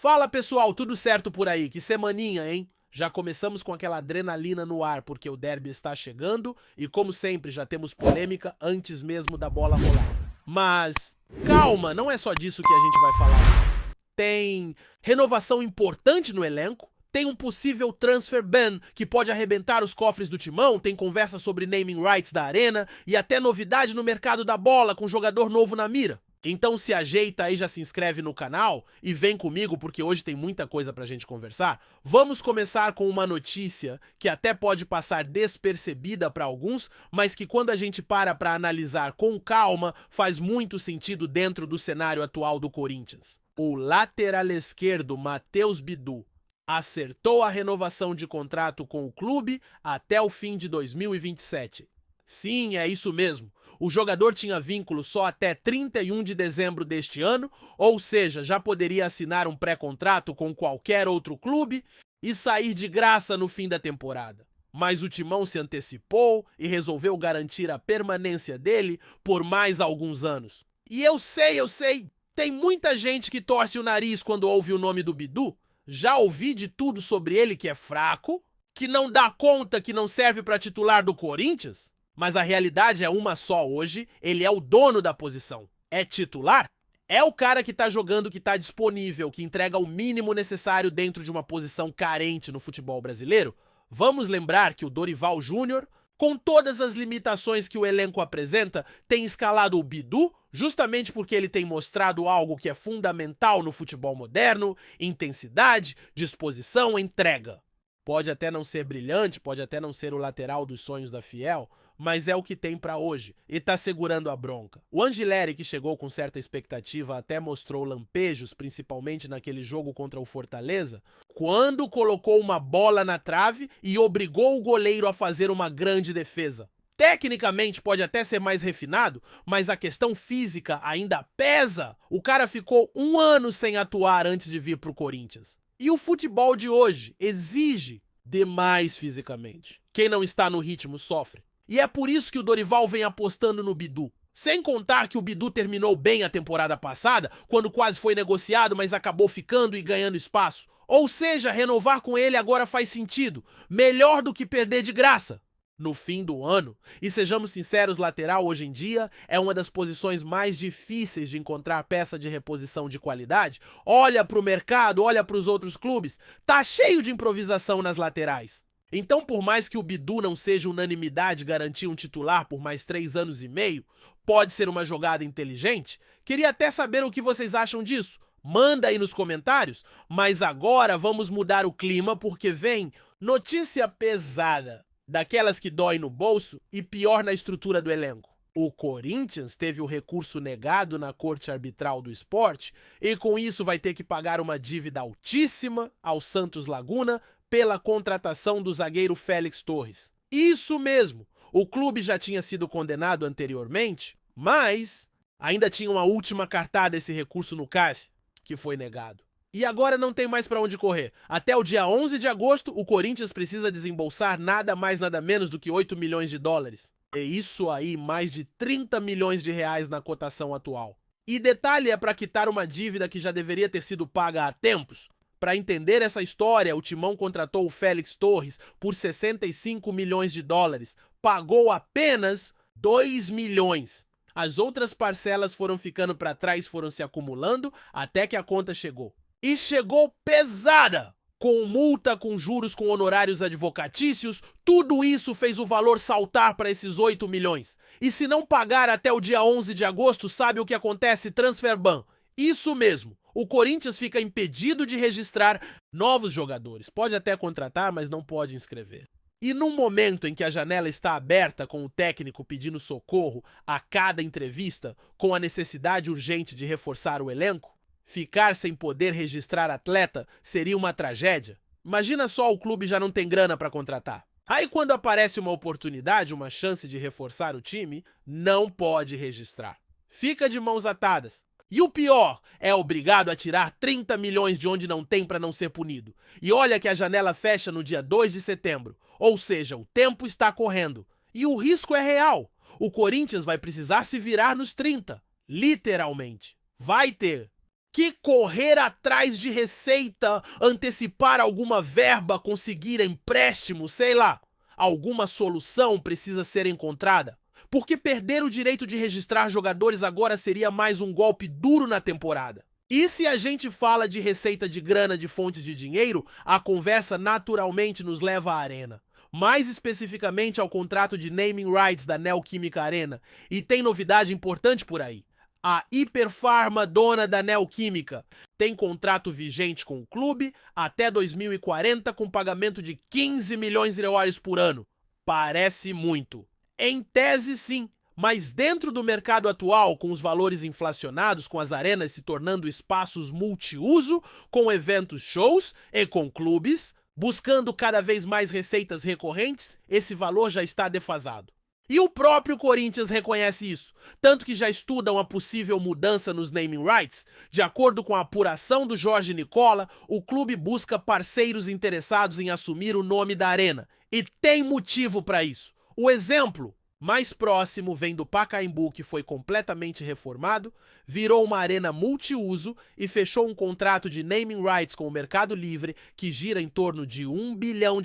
Fala pessoal, tudo certo por aí? Que semaninha, hein? Já começamos com aquela adrenalina no ar porque o derby está chegando e, como sempre, já temos polêmica antes mesmo da bola rolar. Mas calma, não é só disso que a gente vai falar. Tem renovação importante no elenco, tem um possível transfer ban que pode arrebentar os cofres do Timão, tem conversa sobre naming rights da arena e até novidade no mercado da bola com jogador novo na mira. Então se ajeita aí, já se inscreve no canal e vem comigo porque hoje tem muita coisa pra gente conversar. Vamos começar com uma notícia que até pode passar despercebida para alguns, mas que quando a gente para analisar com calma, faz muito sentido dentro do cenário atual do Corinthians. O lateral esquerdo Matheus Bidu acertou a renovação de contrato com o clube até o fim de 2027. Sim, é isso mesmo. O jogador tinha vínculo só até 31 de dezembro deste ano, ou seja, já poderia assinar um pré-contrato com qualquer outro clube e sair de graça no fim da temporada. Mas o Timão se antecipou e resolveu garantir a permanência dele por mais alguns anos. E eu sei, tem muita gente que torce o nariz quando ouve o nome do Bidu. Já ouvi de tudo sobre ele que é fraco, que não dá conta, que não serve para titular do Corinthians. Mas a realidade é uma só hoje, ele é o dono da posição. É titular? É o cara que tá jogando, que tá disponível, que entrega o mínimo necessário dentro de uma posição carente no futebol brasileiro? Vamos lembrar que o Dorival Júnior, com todas as limitações que o elenco apresenta, tem escalado o Bidu justamente porque ele tem mostrado algo que é fundamental no futebol moderno: intensidade, disposição, entrega. Pode até não ser brilhante, pode até não ser o lateral dos sonhos da Fiel, mas é o que tem pra hoje e tá segurando a bronca. O Angileri, que chegou com certa expectativa, até mostrou lampejos, principalmente naquele jogo contra o Fortaleza, quando colocou uma bola na trave e obrigou o goleiro a fazer uma grande defesa. Tecnicamente pode até ser mais refinado, mas a questão física ainda pesa. O cara ficou 1 ano sem atuar antes de vir pro Corinthians. E o futebol de hoje exige demais fisicamente. Quem não está no ritmo sofre. E é por isso que o Dorival vem apostando no Bidu. Sem contar que o Bidu terminou bem a temporada passada, quando quase foi negociado, mas acabou ficando e ganhando espaço. Ou seja, renovar com ele agora faz sentido. Melhor do que perder de graça no fim do ano. E sejamos sinceros, lateral hoje em dia é uma das posições mais difíceis de encontrar peça de reposição de qualidade. Olha pro mercado, olha pros outros clubes, tá cheio de improvisação nas laterais. Então, por mais que o Bidu não seja unanimidade garantir um titular por mais 3 anos e meio, pode ser uma jogada inteligente? Queria até saber o que vocês acham disso. Manda aí nos comentários. Mas agora vamos mudar o clima porque vem notícia pesada, daquelas que dói no bolso e pior na estrutura do elenco. O Corinthians teve o recurso negado na Corte Arbitral do Esporte e com isso vai ter que pagar uma dívida altíssima ao Santos Laguna pela contratação do zagueiro Félix Torres. Isso mesmo, o clube já tinha sido condenado anteriormente, mas ainda tinha uma última cartada esse recurso no cais, que foi negado. E agora não tem mais para onde correr. Até o dia 11 de agosto, o Corinthians precisa desembolsar nada mais nada menos do que 8 milhões de dólares. É isso aí, mais de 30 milhões de reais na cotação atual. E detalhe, é para quitar uma dívida que já deveria ter sido paga há tempos. Para entender essa história, o Timão contratou o Félix Torres por 65 milhões de dólares. Pagou apenas 2 milhões. As outras parcelas foram ficando para trás, foram se acumulando até que a conta chegou. E chegou pesada! Com multa, com juros, com honorários advocatícios, tudo isso fez o valor saltar para esses 8 milhões. E se não pagar até o dia 11 de agosto, sabe o que acontece? Transfer ban. Isso mesmo. O Corinthians fica impedido de registrar novos jogadores. Pode até contratar, mas não pode inscrever. E num momento em que a janela está aberta com o técnico pedindo socorro a cada entrevista, com a necessidade urgente de reforçar o elenco, ficar sem poder registrar atleta seria uma tragédia. Imagina só, o clube já não tem grana para contratar. Aí quando aparece uma oportunidade, uma chance de reforçar o time, não pode registrar. Fica de mãos atadas. E o pior, é obrigado a tirar 30 milhões de onde não tem para não ser punido. E olha que a janela fecha no dia 2 de setembro. Ou seja, o tempo está correndo. E o risco é real. O Corinthians vai precisar se virar nos 30. Literalmente. Vai ter. que correr atrás de receita, antecipar alguma verba, conseguir empréstimo, sei lá. Alguma solução precisa ser encontrada. Porque perder o direito de registrar jogadores agora seria mais um golpe duro na temporada. E se a gente fala de receita de grana de fontes de dinheiro, a conversa naturalmente nos leva à Arena. Mais especificamente ao contrato de naming rights da Neoquímica Arena. E tem novidade importante por aí. A Hiperfarma, dona da Neoquímica, tem contrato vigente com o clube até 2040 com pagamento de 15 milhões de dólares por ano. Parece muito. Em tese, sim. Mas dentro do mercado atual, com os valores inflacionados, com as arenas se tornando espaços multiuso, com eventos shows e com clubes, buscando cada vez mais receitas recorrentes, esse valor já está defasado. E o próprio Corinthians reconhece isso, tanto que já estudam a possível mudança nos naming rights. De acordo com a apuração do Jorge Nicola, o clube busca parceiros interessados em assumir o nome da arena. E tem motivo para isso. O exemplo mais próximo vem do Pacaembu, que foi completamente reformado, virou uma arena multiuso e fechou um contrato de naming rights com o Mercado Livre que gira em torno de R$1 bilhão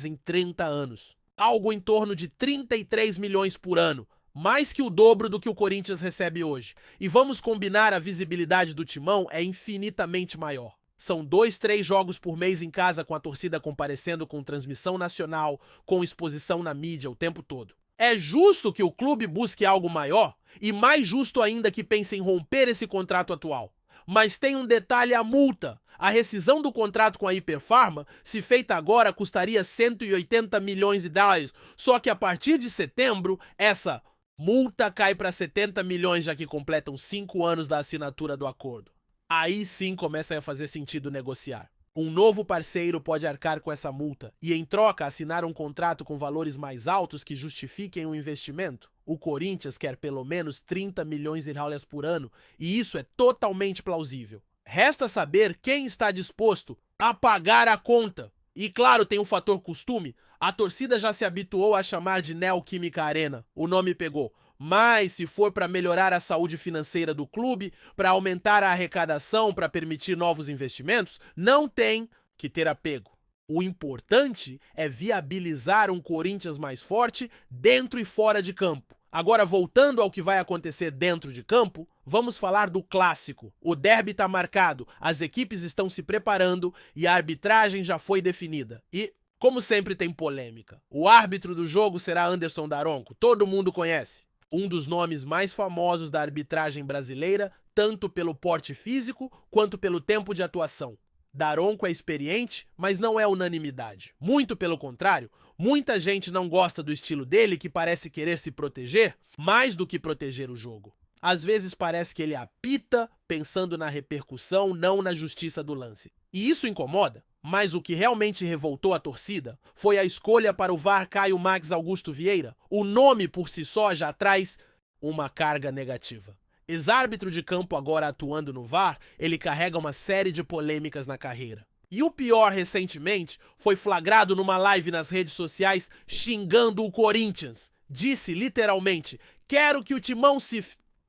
em 30 anos. Algo em torno de 33 milhões por ano, mais que o dobro do que o Corinthians recebe hoje. E vamos combinar, a visibilidade do Timão é infinitamente maior. São 2, 3 jogos por mês em casa com a torcida comparecendo com transmissão nacional, com exposição na mídia o tempo todo. É justo que o clube busque algo maior e mais justo ainda que pense em romper esse contrato atual. Mas tem um detalhe: a multa. A rescisão do contrato com a Hiperfarma, se feita agora, custaria 180 milhões de dólares. Só que a partir de setembro, essa multa cai para 70 milhões, já que completam 5 anos da assinatura do acordo. Aí sim começa a fazer sentido negociar. Um novo parceiro pode arcar com essa multa e, em troca, assinar um contrato com valores mais altos que justifiquem o investimento. O Corinthians quer pelo menos 30 milhões de dólares por ano e isso é totalmente plausível. Resta saber quem está disposto a pagar a conta. E claro, tem o fator costume. A torcida já se habituou a chamar de Neoquímica Arena. O nome pegou. Mas se for para melhorar a saúde financeira do clube, para aumentar a arrecadação, para permitir novos investimentos, não tem que ter apego. O importante é viabilizar um Corinthians mais forte dentro e fora de campo. Agora, voltando ao que vai acontecer dentro de campo, vamos falar do clássico. O derby está marcado, as equipes estão se preparando e a arbitragem já foi definida. E, como sempre, tem polêmica. O árbitro do jogo será Anderson Daronco, todo mundo conhece. Um dos nomes mais famosos da arbitragem brasileira, tanto pelo porte físico quanto pelo tempo de atuação. Daronco é experiente, mas não é unanimidade. Muito pelo contrário, muita gente não gosta do estilo dele, que parece querer se proteger mais do que proteger o jogo. Às vezes parece que ele apita pensando na repercussão, não na justiça do lance. E isso incomoda, mas o que realmente revoltou a torcida foi a escolha para o VAR Caio Max Augusto Vieira. O nome por si só já traz uma carga negativa. Ex-árbitro de campo agora atuando no VAR, ele carrega uma série de polêmicas na carreira. E o pior, recentemente, foi flagrado numa live nas redes sociais xingando o Corinthians. Disse literalmente: "Quero que o Timão se..."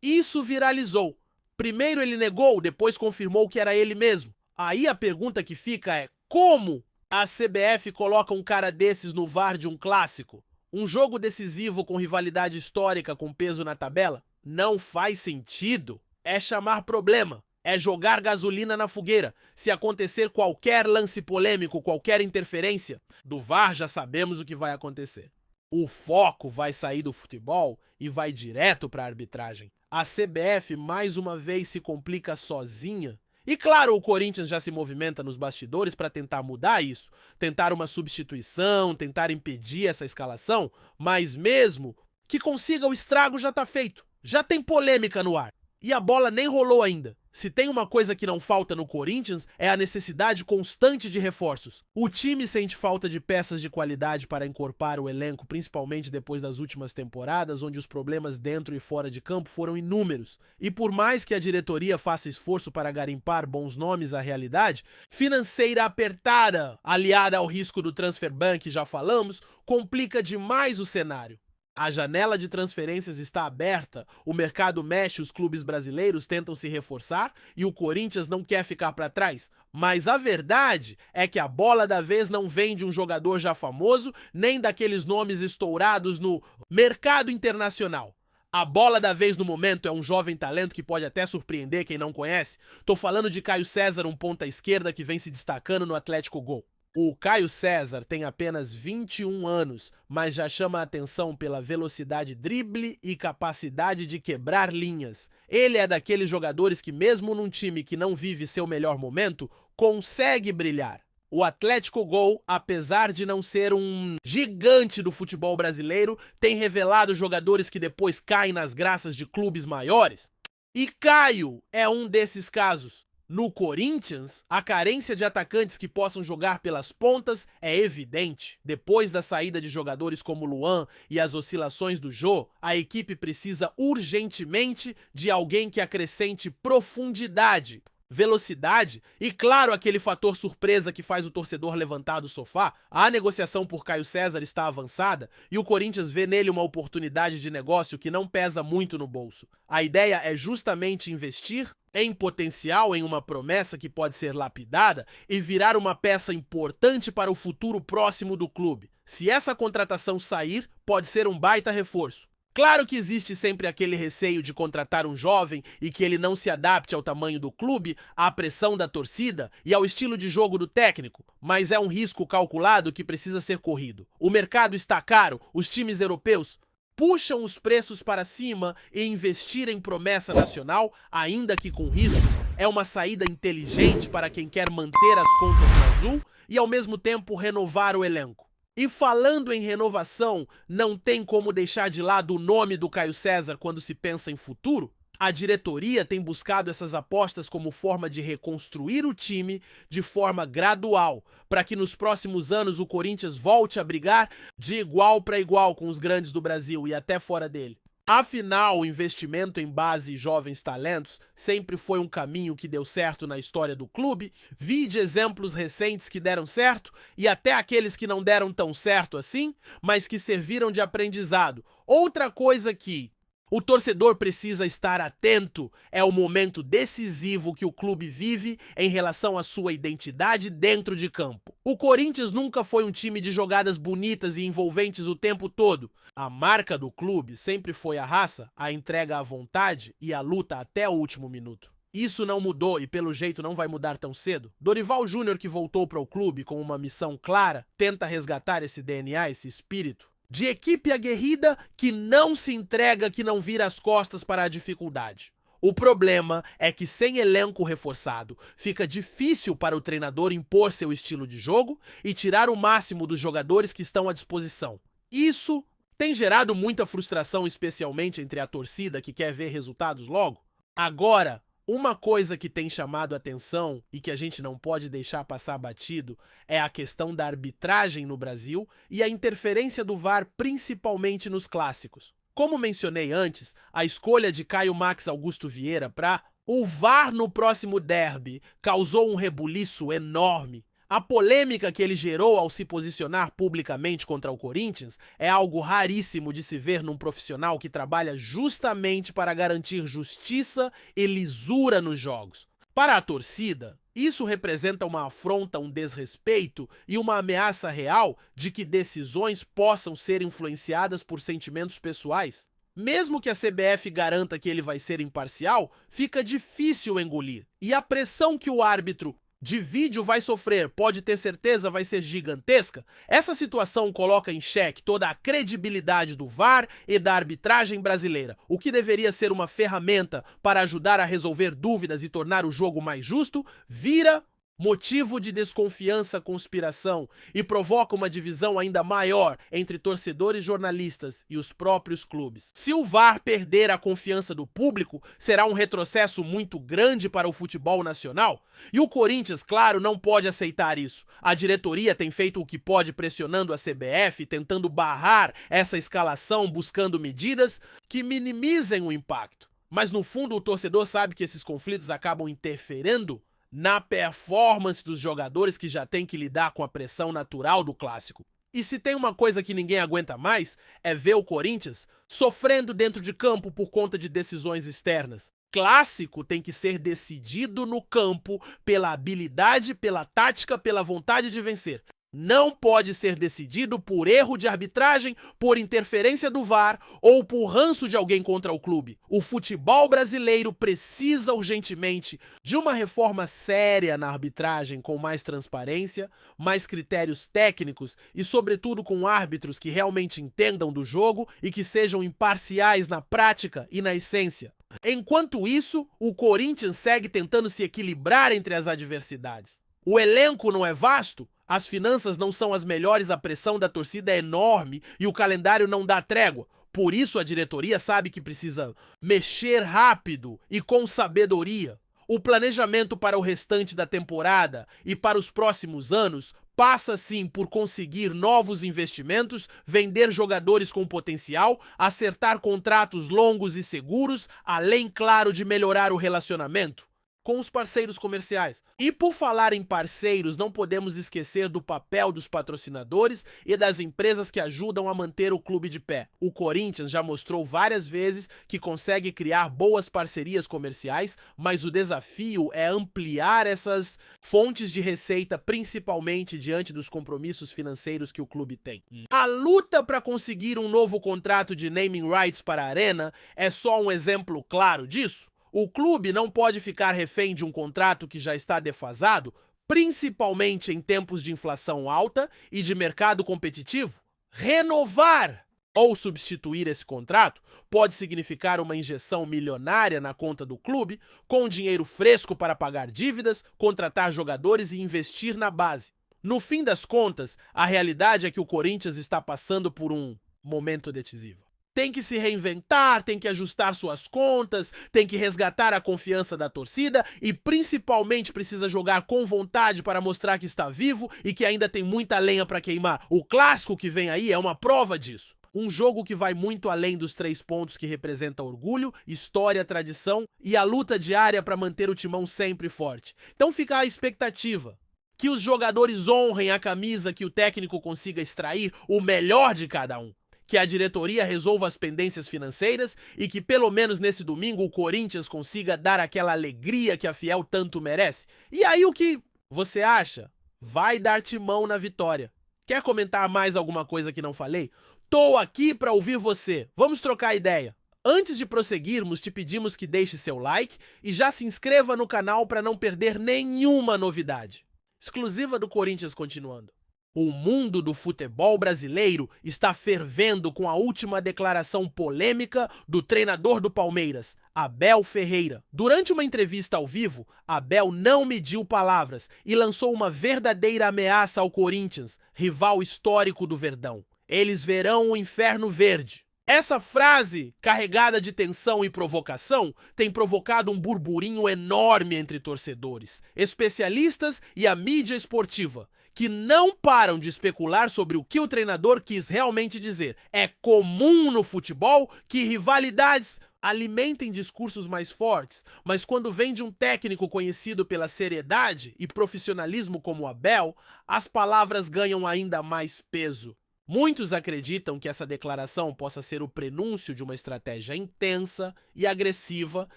Isso viralizou. Primeiro ele negou, depois confirmou que era ele mesmo. Aí a pergunta que fica é: como a CBF coloca um cara desses no VAR de um clássico? Um jogo decisivo com rivalidade histórica com peso na tabela? Não faz sentido. É chamar problema. É jogar gasolina na fogueira. Se acontecer qualquer lance polêmico, qualquer interferência, do VAR já sabemos o que vai acontecer. O foco vai sair do futebol e vai direto para a arbitragem. A CBF mais uma vez se complica sozinha. E claro, o Corinthians já se movimenta nos bastidores para tentar mudar isso, tentar uma substituição, tentar impedir essa escalação, mas mesmo que consiga, o estrago já está feito. Já tem polêmica no ar. E a bola nem rolou ainda. Se tem uma coisa que não falta no Corinthians, é a necessidade constante de reforços. O time sente falta de peças de qualidade para encorpar o elenco, principalmente depois das últimas temporadas, onde os problemas dentro e fora de campo foram inúmeros. E por mais que a diretoria faça esforço para garimpar bons nomes à realidade, financeira apertada, aliada ao risco do transfer ban que já falamos, complica demais o cenário. A janela de transferências está aberta, o mercado mexe, os clubes brasileiros tentam se reforçar e o Corinthians não quer ficar para trás. Mas a verdade é que a bola da vez não vem de um jogador já famoso, nem daqueles nomes estourados no mercado internacional. A bola da vez no momento é um jovem talento que pode até surpreender quem não conhece. Tô falando de Caio César, um ponta esquerda que vem se destacando no Atlético Go. O Caio César tem apenas 21 anos, mas já chama a atenção pela velocidade drible e capacidade de quebrar linhas. Ele é daqueles jogadores que, mesmo num time que não vive seu melhor momento, consegue brilhar. O Atlético Go, apesar de não ser um gigante do futebol brasileiro, tem revelado jogadores que depois caem nas graças de clubes maiores. E Caio é um desses casos. No Corinthians, a carência de atacantes que possam jogar pelas pontas é evidente. Depois da saída de jogadores como Luan e as oscilações do Jô, a equipe precisa urgentemente de alguém que acrescente profundidade, velocidade e, claro, aquele fator surpresa que faz o torcedor levantar do sofá. A negociação por Caio César está avançada e o Corinthians vê nele uma oportunidade de negócio que não pesa muito no bolso. A ideia é justamente investir em potencial, em uma promessa que pode ser lapidada e virar uma peça importante para o futuro próximo do clube. Se essa contratação sair, pode ser um baita reforço. Claro que existe sempre aquele receio de contratar um jovem e que ele não se adapte ao tamanho do clube, à pressão da torcida e ao estilo de jogo do técnico, mas é um risco calculado que precisa ser corrido. O mercado está caro, os times europeus puxam os preços para cima e investir em promessa nacional, ainda que com riscos, é uma saída inteligente para quem quer manter as contas no azul e ao mesmo tempo renovar o elenco. E falando em renovação, não tem como deixar de lado o nome do Caio César quando se pensa em futuro? A diretoria tem buscado essas apostas como forma de reconstruir o time de forma gradual, para que nos próximos anos o Corinthians volte a brigar de igual para igual com os grandes do Brasil e até fora dele. Afinal, o investimento em base e jovens talentos sempre foi um caminho que deu certo na história do clube. Vide exemplos recentes que deram certo e até aqueles que não deram tão certo assim, mas que serviram de aprendizado. Outra coisa que o torcedor precisa estar atento é o momento decisivo que o clube vive em relação à sua identidade dentro de campo. O Corinthians nunca foi um time de jogadas bonitas e envolventes o tempo todo. A marca do clube sempre foi a raça, a entrega à vontade e a luta até o último minuto. Isso não mudou e pelo jeito não vai mudar tão cedo. Dorival Júnior, que voltou para o clube com uma missão clara, tenta resgatar esse DNA, esse espírito de equipe aguerrida que não se entrega, que não vira as costas para a dificuldade. O problema é que sem elenco reforçado, fica difícil para o treinador impor seu estilo de jogo e tirar o máximo dos jogadores que estão à disposição. Isso tem gerado muita frustração, especialmente entre a torcida que quer ver resultados logo. Agora, uma coisa que tem chamado a atenção e que a gente não pode deixar passar batido é a questão da arbitragem no Brasil e a interferência do VAR, principalmente nos clássicos. Como mencionei antes, a escolha de Caio Max Augusto Vieira para o VAR no próximo derby causou um rebuliço enorme. A polêmica que ele gerou ao se posicionar publicamente contra o Corinthians é algo raríssimo de se ver num profissional que trabalha justamente para garantir justiça e lisura nos jogos. Para a torcida, isso representa uma afronta, um desrespeito e uma ameaça real de que decisões possam ser influenciadas por sentimentos pessoais. Mesmo que a CBF garanta que ele vai ser imparcial, fica difícil engolir. E a pressão que o árbitro de vídeo vai sofrer, pode ter certeza, vai ser gigantesca. Essa situação coloca em xeque toda a credibilidade do VAR e da arbitragem brasileira. O que deveria ser uma ferramenta para ajudar a resolver dúvidas e tornar o jogo mais justo, vira motivo de desconfiança, conspiração e provoca uma divisão ainda maior entre torcedores, jornalistas e os próprios clubes. Se o VAR perder a confiança do público, será um retrocesso muito grande para o futebol nacional. E o Corinthians, claro, não pode aceitar isso. A diretoria tem feito o que pode pressionando a CBF, tentando barrar essa escalação, buscando medidas que minimizem o impacto. Mas no fundo o torcedor sabe que esses conflitos acabam interferindo na performance dos jogadores que já têm que lidar com a pressão natural do clássico. E se tem uma coisa que ninguém aguenta mais, é ver o Corinthians sofrendo dentro de campo por conta de decisões externas. Clássico tem que ser decidido no campo pela habilidade, pela tática, pela vontade de vencer. Não pode ser decidido por erro de arbitragem, por interferência do VAR ou por ranço de alguém contra o clube. O futebol brasileiro precisa urgentemente de uma reforma séria na arbitragem, com mais transparência, mais critérios técnicos e, sobretudo, com árbitros que realmente entendam do jogo e que sejam imparciais na prática e na essência. Enquanto isso, o Corinthians segue tentando se equilibrar entre as adversidades. O elenco não é vasto? As finanças não são as melhores, a pressão da torcida é enorme e o calendário não dá trégua. Por isso a diretoria sabe que precisa mexer rápido e com sabedoria. O planejamento para o restante da temporada e para os próximos anos passa sim por conseguir novos investimentos, vender jogadores com potencial, acertar contratos longos e seguros, além, claro, de melhorar o relacionamento com os parceiros comerciais. E por falar em parceiros, não podemos esquecer do papel dos patrocinadores e das empresas que ajudam a manter o clube de pé. O Corinthians já mostrou várias vezes que consegue criar boas parcerias comerciais, mas o desafio é ampliar essas fontes de receita, principalmente diante dos compromissos financeiros que o clube tem. A luta para conseguir um novo contrato de naming rights para a Arena é só um exemplo claro disso. O clube não pode ficar refém de um contrato que já está defasado, principalmente em tempos de inflação alta e de mercado competitivo. Renovar ou substituir esse contrato pode significar uma injeção milionária na conta do clube, com dinheiro fresco para pagar dívidas, contratar jogadores e investir na base. No fim das contas, a realidade é que o Corinthians está passando por um momento decisivo. Tem que se reinventar, tem que ajustar suas contas, tem que resgatar a confiança da torcida e principalmente precisa jogar com vontade para mostrar que está vivo e que ainda tem muita lenha para queimar. O clássico que vem aí é uma prova disso. Um jogo que vai muito além dos 3 pontos que representa orgulho, história, tradição e a luta diária para manter o timão sempre forte. Então fica a expectativa que os jogadores honrem a camisa, que o técnico consiga extrair o melhor de cada um. Que a diretoria resolva as pendências financeiras e que pelo menos nesse domingo o Corinthians consiga dar aquela alegria que a Fiel tanto merece. E aí o que você acha? Vai dar timão na vitória. Quer comentar mais alguma coisa que não falei? Tô aqui para ouvir você. Vamos trocar ideia. Antes de prosseguirmos, te pedimos que deixe seu like e já se inscreva no canal para não perder nenhuma novidade. Exclusiva do Corinthians continuando. O mundo do futebol brasileiro está fervendo com a última declaração polêmica do treinador do Palmeiras, Abel Ferreira. Durante uma entrevista ao vivo, Abel não mediu palavras e lançou uma verdadeira ameaça ao Corinthians, rival histórico do Verdão. Eles verão o inferno verde. Essa frase, carregada de tensão e provocação, tem provocado um burburinho enorme entre torcedores, especialistas e a mídia esportiva, que não param de especular sobre o que o treinador quis realmente dizer. É comum no futebol que rivalidades alimentem discursos mais fortes, mas quando vem de um técnico conhecido pela seriedade e profissionalismo como Abel, as palavras ganham ainda mais peso. Muitos acreditam que essa declaração possa ser o prenúncio de uma estratégia intensa e agressiva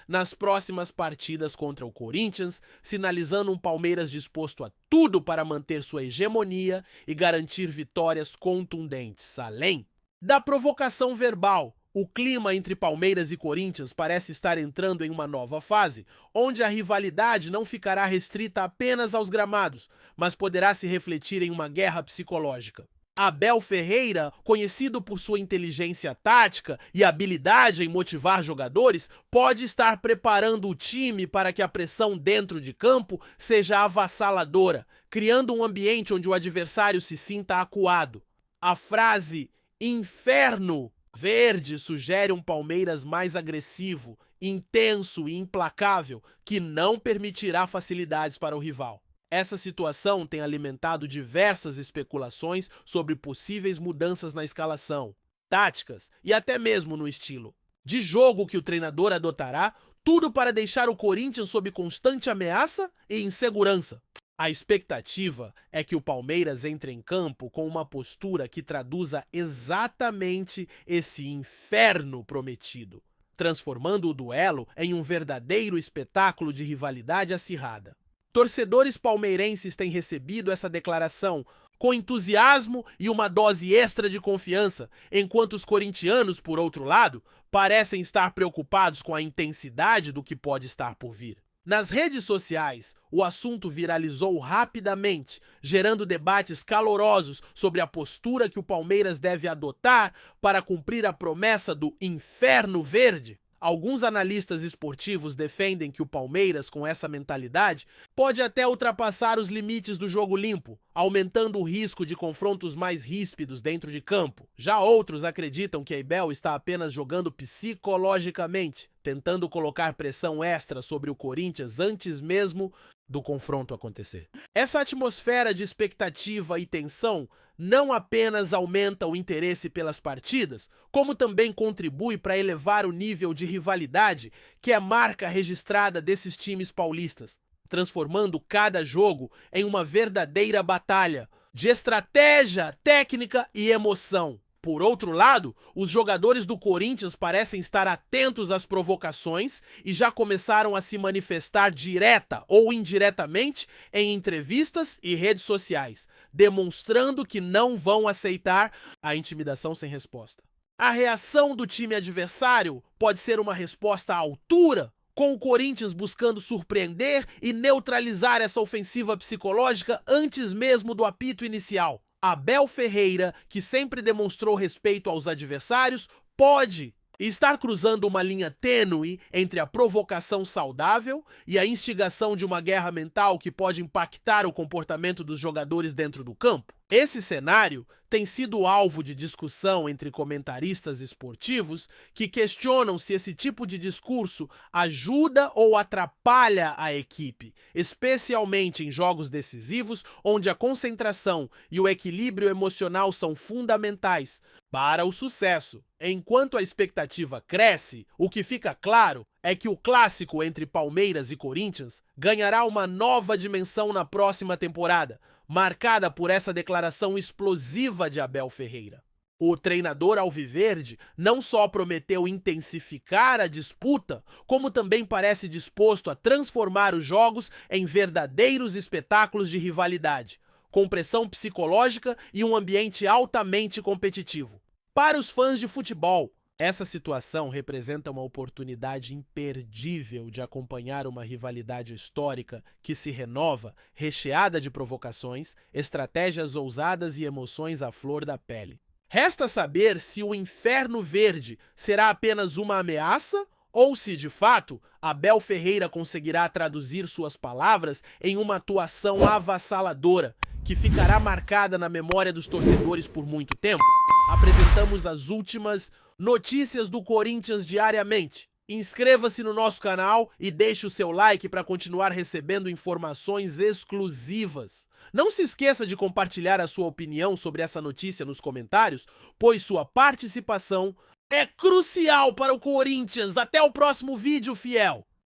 nas próximas partidas contra o Corinthians, sinalizando um Palmeiras disposto a tudo para manter sua hegemonia e garantir vitórias contundentes. Além da provocação verbal, o clima entre Palmeiras e Corinthians parece estar entrando em uma nova fase, onde a rivalidade não ficará restrita apenas aos gramados, mas poderá se refletir em uma guerra psicológica. Abel Ferreira, conhecido por sua inteligência tática e habilidade em motivar jogadores, pode estar preparando o time para que a pressão dentro de campo seja avassaladora, criando um ambiente onde o adversário se sinta acuado. A frase "inferno verde" sugere um Palmeiras mais agressivo, intenso e implacável, que não permitirá facilidades para o rival. Essa situação tem alimentado diversas especulações sobre possíveis mudanças na escalação, táticas e até mesmo no estilo de jogo que o treinador adotará, tudo para deixar o Corinthians sob constante ameaça e insegurança. A expectativa é que o Palmeiras entre em campo com uma postura que traduza exatamente esse inferno prometido, transformando o duelo em um verdadeiro espetáculo de rivalidade acirrada. Torcedores palmeirenses têm recebido essa declaração com entusiasmo e uma dose extra de confiança, enquanto os corintianos, por outro lado, parecem estar preocupados com a intensidade do que pode estar por vir. Nas redes sociais, o assunto viralizou rapidamente, gerando debates calorosos sobre a postura que o Palmeiras deve adotar para cumprir a promessa do Inferno Verde. Alguns analistas esportivos defendem que o Palmeiras, com essa mentalidade, pode até ultrapassar os limites do jogo limpo, aumentando o risco de confrontos mais ríspidos dentro de campo. Já outros acreditam que Abel está apenas jogando psicologicamente, tentando colocar pressão extra sobre o Corinthians antes mesmo do confronto acontecer. Essa atmosfera de expectativa e tensão não apenas aumenta o interesse pelas partidas, como também contribui para elevar o nível de rivalidade que é marca registrada desses times paulistas, transformando cada jogo em uma verdadeira batalha de estratégia, técnica e emoção. Por outro lado, os jogadores do Corinthians parecem estar atentos às provocações e já começaram a se manifestar direta ou indiretamente em entrevistas e redes sociais, demonstrando que não vão aceitar a intimidação sem resposta. A reação do time adversário pode ser uma resposta à altura, com o Corinthians buscando surpreender e neutralizar essa ofensiva psicológica antes mesmo do apito inicial. Abel Ferreira, que sempre demonstrou respeito aos adversários, pode estar cruzando uma linha tênue entre a provocação saudável e a instigação de uma guerra mental que pode impactar o comportamento dos jogadores dentro do campo. Esse cenário tem sido alvo de discussão entre comentaristas esportivos que questionam se esse tipo de discurso ajuda ou atrapalha a equipe, especialmente em jogos decisivos onde a concentração e o equilíbrio emocional são fundamentais para o sucesso. Enquanto a expectativa cresce, o que fica claro é que o clássico entre Palmeiras e Corinthians ganhará uma nova dimensão na próxima temporada, marcada por essa declaração explosiva de Abel Ferreira. O treinador alviverde não só prometeu intensificar a disputa, como também parece disposto a transformar os jogos em verdadeiros espetáculos de rivalidade, com pressão psicológica e um ambiente altamente competitivo. Para os fãs de futebol, essa situação representa uma oportunidade imperdível de acompanhar uma rivalidade histórica que se renova, recheada de provocações, estratégias ousadas e emoções à flor da pele. Resta saber se o Inferno Verde será apenas uma ameaça ou se, de fato, Abel Ferreira conseguirá traduzir suas palavras em uma atuação avassaladora, que ficará marcada na memória dos torcedores por muito tempo. Apresentamos as últimas notícias do Corinthians diariamente. Inscreva-se no nosso canal e deixe o seu like para continuar recebendo informações exclusivas. Não se esqueça de compartilhar a sua opinião sobre essa notícia nos comentários, pois sua participação é crucial para o Corinthians. Até o próximo vídeo, fiel!